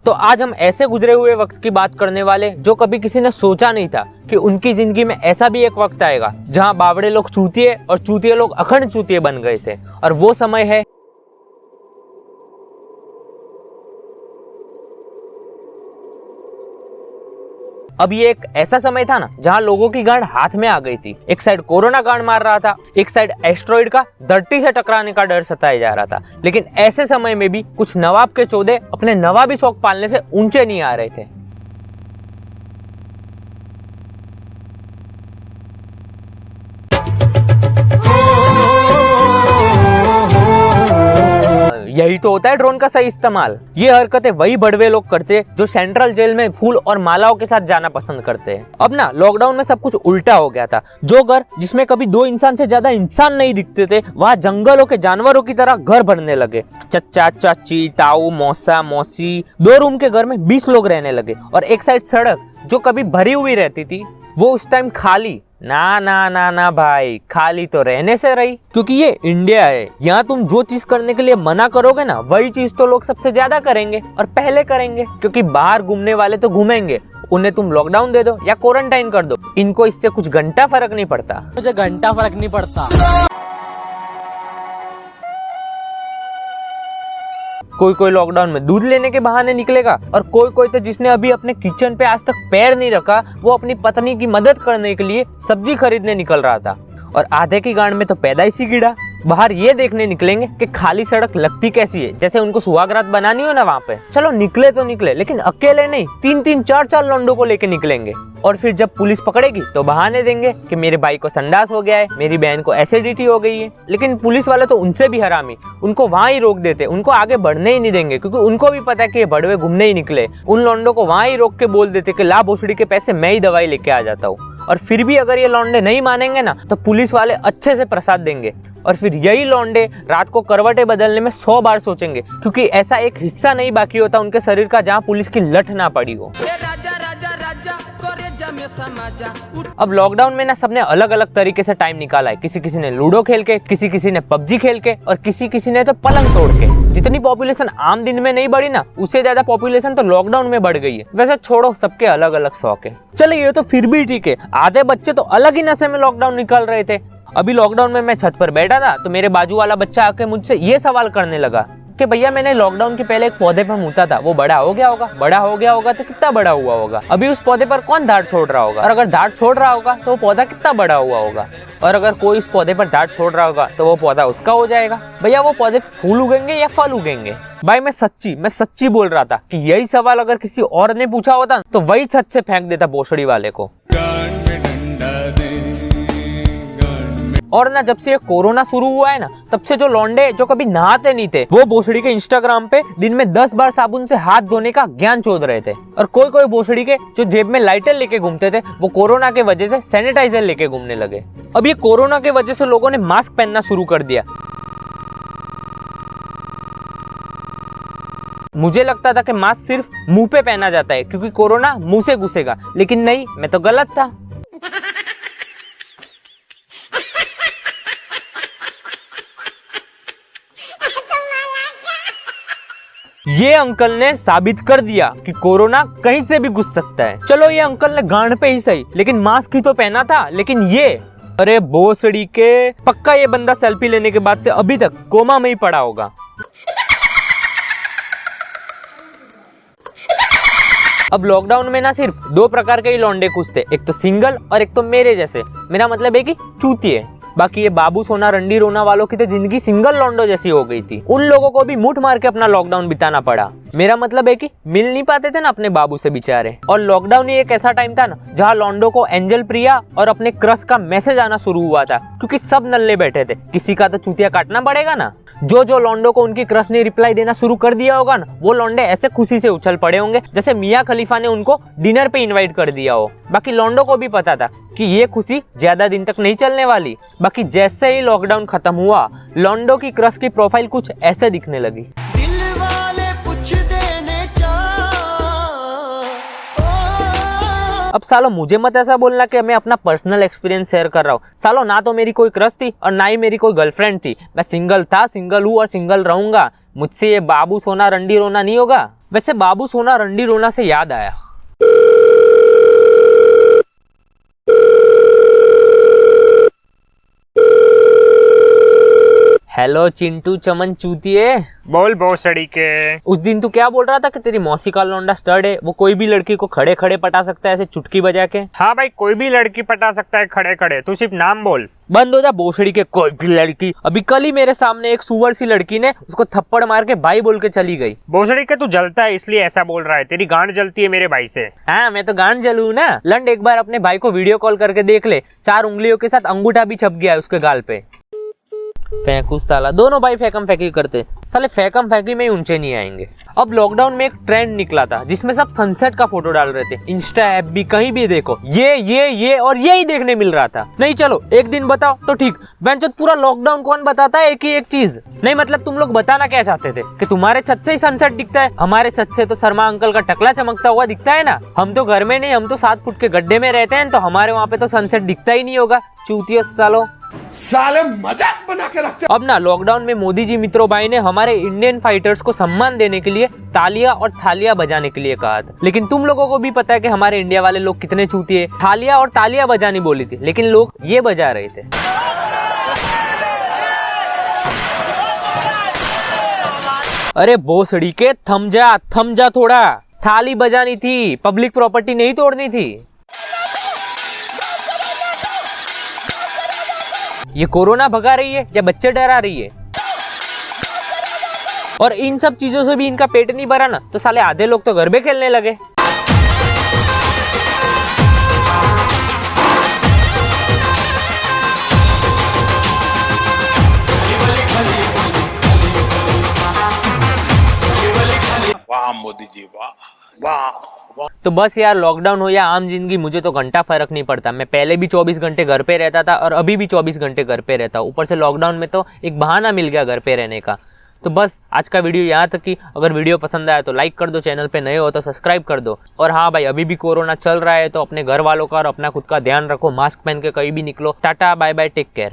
तो आज हम ऐसे गुजरे हुए वक्त की बात करने वाले जो कभी किसी ने सोचा नहीं था कि उनकी जिंदगी में ऐसा भी एक वक्त आएगा जहां बावड़े लोग चूतिए और चूतिए लोग अखंड चूतिए बन गए थे। और वो समय है अब ये एक ऐसा समय था ना जहां लोगों की गांड हाथ में आ गई थी। एक साइड कोरोना गांड मार रहा था, एक साइड एस्ट्रॉइड का धरती से टकराने का डर सताया जा रहा था। लेकिन ऐसे समय में भी कुछ नवाब के चौधे अपने नवाबी शौक पालने से ऊंचे नहीं आ रहे थे। यही तो होता है ड्रोन का सही इस्तेमाल। ये हरकतें वही बड़वे लोग करते हैं जो सेंट्रल जेल में फूल और मालाओं के साथ जाना पसंद करते हैं। अब ना लॉकडाउन में सब कुछ उल्टा हो गया था। जो घर जिसमें कभी 2 इंसान से ज्यादा इंसान नहीं दिखते थे, वहाँ जंगलों के जानवरों की तरह घर बनने लगे। चचा चाची ताऊ मौसा मौसी 2 रूम के घर में 20 लोग रहने लगे। और एक साइड सड़क जो कभी भरी हुई रहती थी वो उस टाइम खाली ना ना ना ना भाई, खाली तो रहने से रही। क्योंकि ये इंडिया है, यहाँ तुम जो चीज करने के लिए मना करोगे ना वही चीज तो लोग सबसे ज्यादा करेंगे और पहले करेंगे। क्योंकि बाहर घूमने वाले तो घूमेंगे, उन्हें तुम लॉकडाउन दे दो या क्वारंटाइन कर दो, इनको इससे कुछ घंटा फर्क नहीं पड़ता। मुझे घंटा फर्क नहीं पड़ता। कोई लॉकडाउन में दूध लेने के बहाने निकलेगा और कोई तो जिसने अभी अपने किचन पे आज तक पैर नहीं रखा वो अपनी पत्नी की मदद करने के लिए सब्जी खरीदने निकल रहा था। और आधे की गांड में तो पैदाइशी कीड़ा बाहर ये देखने निकलेंगे कि खाली सड़क लगती कैसी है, जैसे उनको सुहागरात बनानी हो ना वहाँ पे। चलो निकले तो निकले, लेकिन अकेले नहीं, 3-3 4-4 लौंडों को लेके निकलेंगे। और फिर जब पुलिस पकड़ेगी तो बहाने देंगे कि मेरे भाई को संडास हो गया है, मेरी बहन को एसिडिटी हो गई है। लेकिन पुलिस वाले तो उनसे भी हरामी, उनको वहाँ ही रोक देते, उनको आगे बढ़ने ही नहीं देंगे। क्योंकि उनको भी पता है कि ये बड़वे घूमने ही निकले। उन लौंडों को वहाँ ही रोक के बोल देते कि ला भोसड़ी के पैसे मैं ही दवाई लेके आ जाता हूँ। और फिर भी अगर ये लौंडे नहीं मानेंगे ना तो पुलिस वाले अच्छे से प्रसाद देंगे। और फिर यही लौंडे रात को करवटें बदलने में 100 बार सोचेंगे, क्योंकि ऐसा एक हिस्सा नहीं बाकी होता उनके शरीर का जहाँ पुलिस की लठ ना पड़ी हो। अब लॉकडाउन में ना सबने अलग अलग तरीके से टाइम निकाला है। किसी ने लूडो खेल के, किसी ने पबजी खेल के और किसी ने तो पलंग तोड़ के। जितनी पॉपुलेशन आम दिन में नहीं बढ़ी ना, उससे ज्यादा पॉपुलेशन तो लॉकडाउन में बढ़ गई है। वैसे छोड़ो, सबके अलग अलग शौक है। चलो ये तो फिर भी ठीक है, आधे बच्चे तो अलग ही नशे में लॉकडाउन निकाल रहे थे। अभी लॉकडाउन में मैं छत पर बैठा था तो मेरे बाजू वाला बच्चा आके मुझसे ये सवाल करने लगा कि भैया मैंने लॉकडाउन के पहले एक पौधे पर मूता था, वो बड़ा हो गया होगा? बड़ा हो गया होगा तो कितना बड़ा हुआ होगा? अभी उस पौधे पर कौन धाड़ छोड़ रहा होगा? और अगर धाड़ छोड़ रहा होगा तो वो पौधा कितना बड़ा हुआ होगा? और अगर कोई उस पौधे पर धाड़ छोड़ रहा होगा तो वो पौधा उसका हो जाएगा। भैया वो पौधे फूल उगेंगे या फल उगेंगे? भाई मैं सच्ची बोल रहा था कि यही सवाल अगर किसी और ने पूछा होता तो वही छत से फेंक देता भोसड़ी वाले को। और ना जब से ये कोरोना शुरू हुआ है ना, तब से जो लौंडे जो कभी नहाते नहीं थे वो भोसड़ी के इंस्टाग्राम पे दिन में 10 बार साबुन से हाथ धोने का ज्ञान चोद रहे थे। और कोई भोसड़ी के जो जेब में लाइटर लेके घूमते थे वो कोरोना के वजह से सैनिटाइजर लेके घूमने लगे। अब ये कोरोना के वजह से लोगों ने मास्क पहनना शुरू कर दिया। मुझे लगता था कि मास्क सिर्फ मुंह पे पहना जाता है क्योंकि कोरोना मुंह से घुसेगा, लेकिन नहीं, मैं तो गलत था। ये अंकल ने साबित कर दिया कि कोरोना कहीं से भी घुस सकता है। चलो ये अंकल ने गांड पे ही सही, लेकिन मास्क ही तो पहना था। लेकिन ये अरे भोसड़ी के, पक्का ये बंदा सेल्फी लेने के बाद से अभी तक कोमा में ही पड़ा होगा। अब लॉकडाउन में ना सिर्फ 2 प्रकार के ही लौंडे घुसते, एक तो सिंगल और एक तो मेरे जैसे। मेरा मतलब है कि चूतिए। बाकी ये बाबू सोना रंडी रोना वालों की तो जिंदगी सिंगल लॉन्डो जैसी हो गई थी। उन लोगों को भी मुठ मार के अपना लॉकडाउन बिताना पड़ा। मेरा मतलब है कि मिल नहीं पाते थे ना अपने बाबू से बेचारे। और लॉकडाउन ही एक ऐसा टाइम था ना जहाँ लॉन्डो को एंजल प्रिया और अपने क्रश का मैसेज आना शुरू हुआ था, क्योंकि सब नल्ले बैठे थे, किसी का तो चूतिया काटना पड़ेगा ना। जो लॉन्डो को उनकी क्रश ने रिप्लाई देना शुरू कर दिया होगा ना, वो लॉन्डे ऐसे खुशी से उछल पड़े होंगे जैसे मियां खलीफा ने उनको डिनर पे इनवाइट कर दिया हो। बाकी लॉन्डो को भी पता था कि ये खुशी ज्यादा दिन तक नहीं चलने वाली। बाकी जैसे ही लॉकडाउन खत्म हुआ, लॉन्डो की क्रश की प्रोफाइल कुछ ऐसे दिखने लगी। अब सालो मुझे मत ऐसा बोलना कि मैं अपना पर्सनल एक्सपीरियंस शेयर कर रहा हूँ। सालो ना तो मेरी कोई क्रश थी और ना ही मेरी कोई गर्लफ्रेंड थी। मैं सिंगल था, सिंगल हूँ और सिंगल रहूंगा। मुझसे ये बाबू सोना रंडी रोना नहीं होगा। वैसे बाबू सोना रंडी रोना से याद आया, हेलो चिंटू चमन चूतिए। बोल भोसड़ी के। उस दिन तू क्या बोल रहा था कि तेरी मौसी का लौंडा स्टड है, वो कोई भी लड़की को खड़े खड़े पटा सकता है ऐसे चुटकी बजा के। हाँ भाई, कोई भी लड़की पटा सकता है खड़े खड़े, तू सिर्फ नाम बोल। बंद हो जा भोसड़ी के, कोई भी लड़की। अभी कल ही मेरे सामने एक सुअर सी लड़की ने उसको थप्पड़ मार के भाई बोल के चली गई। भोसड़ी के तू जलता है इसलिए ऐसा बोल रहा है, तेरी गांड जलती है मेरे भाई से। हाँ मैं तो गांड जलूं ना। लंड एक बार अपने भाई को वीडियो कॉल करके देख ले, 4 उंगलियों के साथ अंगूठा भी छप गया है उसके गाल पे। फेंकू साला, दोनों भाई फेंकम फेंकी करते, साले फेंकम फेंकी में ही ऊंचे नहीं आएंगे। अब लॉकडाउन में एक ट्रेंड निकला था जिसमें सब सनसेट का फोटो डाल रहे थे। इंस्टा ऐप भी कहीं भी देखो ये और यही देखने मिल रहा था। नहीं चलो एक दिन बताओ तो ठीक, बेंचों पूरा लॉकडाउन कौन बताता है एक ही एक चीज। नहीं मतलब तुम लोग बताना क्या चाहते थे कि तुम्हारे छत से ही सनसेट दिखता है, हमारे छत से तो शर्मा अंकल का टकला चमकता हुआ दिखता है ना। हम तो घर में नहीं, हम तो 7 फुट के गड्ढे में रहते हैं, तो हमारे वहाँ पे तो सनसेट दिखता ही नहीं होगा। चूतिया सालो, साले मजाक बना के रखते। अब ना लॉकडाउन में मोदी जी मित्रों भाई ने हमारे इंडियन फाइटर्स को सम्मान देने के लिए तालियां और थालियां बजाने के लिए कहा था। लेकिन तुम लोगों को भी पता है कि हमारे इंडिया वाले लोग कितने चूतिए। थालियां और तालियां बजानी बोली थी लेकिन लोग ये बजा रहे थे। अरे भोसड़ी के, थम जा थोड़ा। थाली बजानी थी, पब्लिक प्रॉपर्टी नहीं तोड़नी थी। ये कोरोना भगा रही है या बच्चे डरा रही है? और इन सब चीजों से भी इनका पेट नहीं भरा ना, तो साले आधे लोग तो गरबे खेलने लगे। वाह मोदी जी, वाह वाह। तो बस यार, लॉकडाउन हो या आम जिंदगी, मुझे तो घंटा फर्क नहीं पड़ता। मैं पहले भी 24 घंटे घर पे रहता था और अभी भी 24 घंटे घर पे रहता हूँ। ऊपर से लॉकडाउन में तो एक बहाना मिल गया घर पे रहने का। तो बस आज का वीडियो यहाँ तक ही। अगर वीडियो पसंद आया तो लाइक कर दो, चैनल पे नए हो तो सब्सक्राइब कर दो। और हाँ भाई, अभी भी कोरोना चल रहा है तो अपने घर वालों का और अपना खुद का ध्यान रखो। मास्क पहन के कहीं भी निकलो। Tata bye bye, take care.